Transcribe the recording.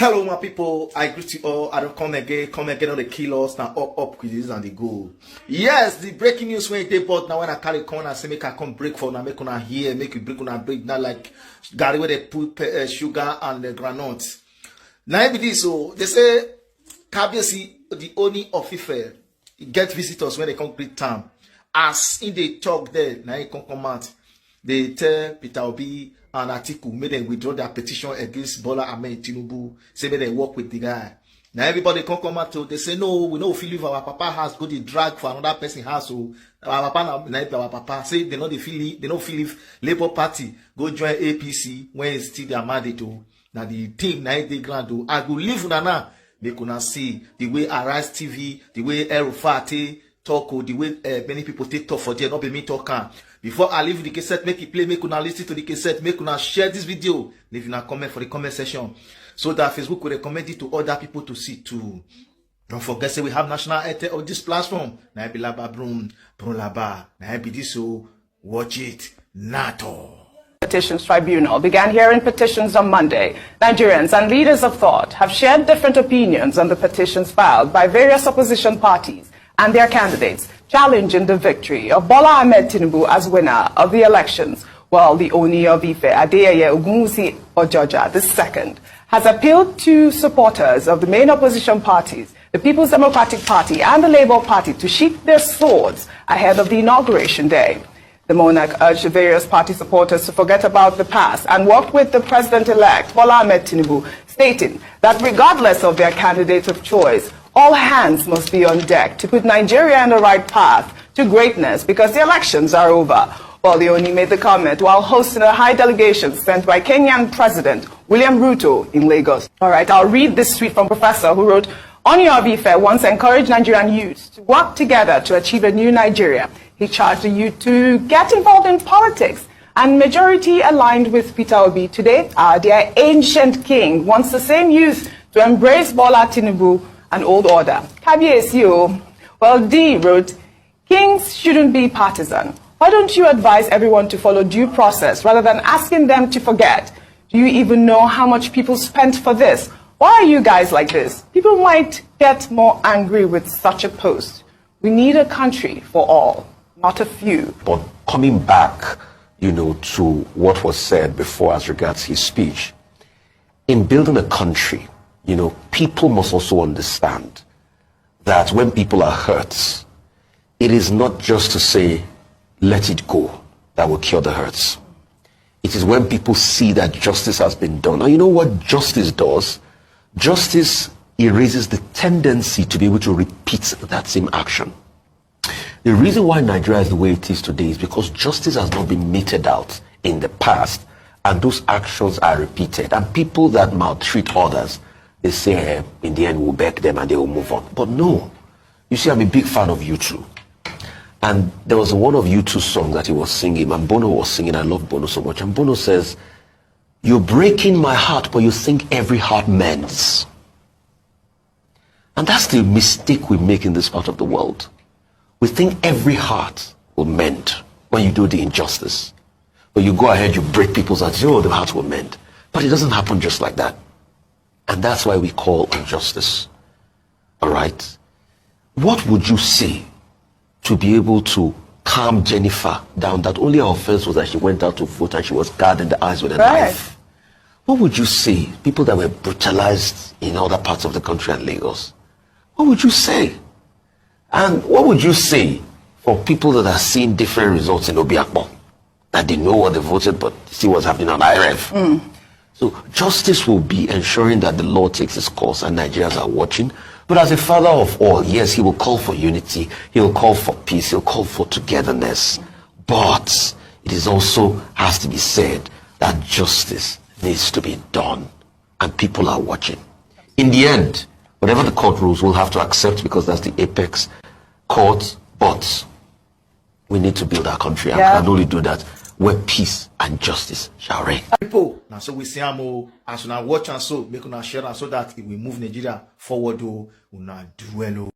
Hello, my people. I greet you all. I don't come again on the kilos now. Up with this and the goal. Yes, the breaking news when they bought now when I carry come and say make I come break for now, make una here, make you break now like Gary where they put sugar and the granite. Now this so they say Kabiyesi, the only of Ife, get visitors when they come greet town. As in they talk there, now he come out. They tell Peter Obi and Atiku made them withdraw their petition against Bola Ahmed Tinubu. Say they work with the guy. Now everybody come out to they say no, we know if you leave our papa house, go the drag for another person house. So our papa now our papa say they know they don't feel if Labour Party go join APC when it's still their mandate to. Now the team now they grand do. I go leave now. They could not see the way Arise TV, the way Erufate talk, the way many people take talk for there, not be me talking. Before I leave the cassette, make it play, make una listen to the cassette, make una share this video, leave in a comment for the comment section, so that Facebook will recommend it to other people to see too. Don't forget, say we have national airtel on this platform. Now be laba brum laba. Now be this so watch it. NATO. Petitions Tribunal began hearing petitions on Monday. Nigerians and leaders of thought have shared different opinions on the petitions filed by various opposition parties and their candidates, challenging the victory of Bola Ahmed Tinubu as winner of the elections, while the Oni of Ife, Adeyeye Ogunwusi Ojoja II, has appealed to supporters of the main opposition parties, the People's Democratic Party and the Labour Party, to sheath their swords ahead of the inauguration day. The monarch urged various party supporters to forget about the past and work with the president-elect, Bola Ahmed Tinubu, stating that regardless of their candidate of choice, all hands must be on deck to put Nigeria on the right path to greatness because the elections are over. Well, the Oni made the comment while hosting a high delegation sent by Kenyan President William Ruto in Lagos. All right, I'll read this tweet from Professor who wrote, Oni of Ife once encouraged Nigerian youth to work together to achieve a new Nigeria. He charged the youth to get involved in politics, and majority aligned with Peter Obi. Today, their ancient king wants the same youth to embrace Bola Tinubu, an old order. Kabiyesi, well, D wrote, kings shouldn't be partisan. Why don't you advise everyone to follow due process rather than asking them to forget? Do you even know how much people spent for this? Why are you guys like this? People might get more angry with such a post. We need a country for all, not a few. But coming back, to what was said before as regards his speech, in building a country, people must also understand that when people are hurt, it is not just to say, let it go, that will cure the hurts. It is when people see that justice has been done. Now, you know what justice does? Justice erases the tendency to be able to repeat that same action. The reason why Nigeria is the way it is today is because justice has not been meted out in the past, and those actions are repeated. And people that maltreat others, they say, in the end, we'll beg them and they will move on. But no. You see, I'm a big fan of U2. And there was one of U2's songs that he was singing, and Bono was singing. I love Bono so much. And Bono says, you're breaking my heart, but you think every heart mends. And that's the mistake we make in this part of the world. We think every heart will mend when you do the injustice. But you go ahead, you break people's hearts, the heart will mend. But it doesn't happen just like that. And that's why we call on justice. All right? What would you say to be able to calm Jennifer down, that only her offense was that she went out to vote and she was guarding the eyes with a knife? What would you say? People that were brutalized in other parts of the country and Lagos. What would you say? And what would you say for people that are seeing different results in Obiakpo? That they know what they voted, but see what's happening on IRF. So justice will be ensuring that the law takes its course and Nigerians are watching. But as a father of all, yes, he will call for unity, he will call for peace, he will call for togetherness. But it is also has to be said that justice needs to be done. And people are watching. In the end, whatever the court rules, we'll have to accept because that's the apex court. But we need to build our country and can only do that where peace and justice shall reign. People, now so we see as we watch and so make una share and so that it will move Nigeria forward. Una do well.